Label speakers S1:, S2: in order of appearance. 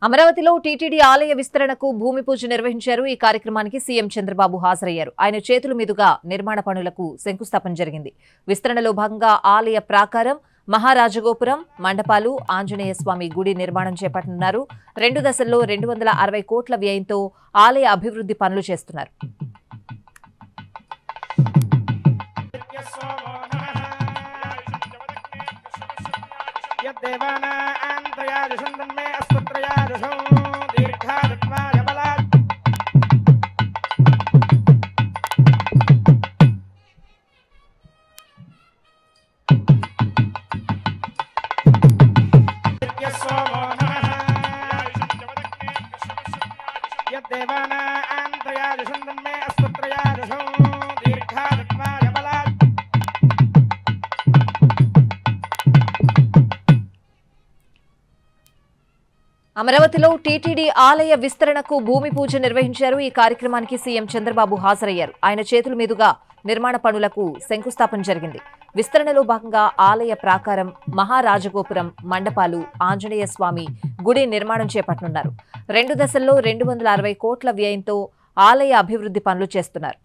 S1: అమరావతిలో టీటీడీ ఆలయ విస్తరణకు భూమి పూజ నిర్వహించారు. ఈ కార్యక్రమానికి సీఎం చంద్రబాబు హాజరయ్యారు. ఆయన చేతుల మీదుగా నిర్మాణ పనులకు శంకుస్థాపన జరిగింది. విస్తరణలో భాగంగా ఆలయ ప్రాకారం, మహారాజగోపురం, మండపాలు, ఆంజనేయ స్వామి గుడి నిర్మాణం చేపట్టనున్నారు. 2 దశల్లో 260 కోట్ల వ్యయంతో ఆలయ అభివృద్ధి పనులు చేస్తున్నారు. అమరావతిలో టీటీడీ ఆలయ విస్తరణకు భూమి పూజ నిర్వహించారు. ఈ కార్యక్రమానికి సీఎం చంద్రబాబు హాజరయ్యారు. ఆయన చేతుల మీదుగా నిర్మాణ పనులకు శంకుస్థాపన జరిగింది. విస్తరణలో భాగంగా ఆలయ ప్రాకారం, మహారాజగోపురం, మండపాలు, ఆంజనేయ స్వామి గుడి నిర్మాణం చేపట్టనున్నారు. 2 దశల్లో 260 కోట్ల వ్యయంతో ఆలయ అభివృద్ధి పనులు చేస్తున్నారు.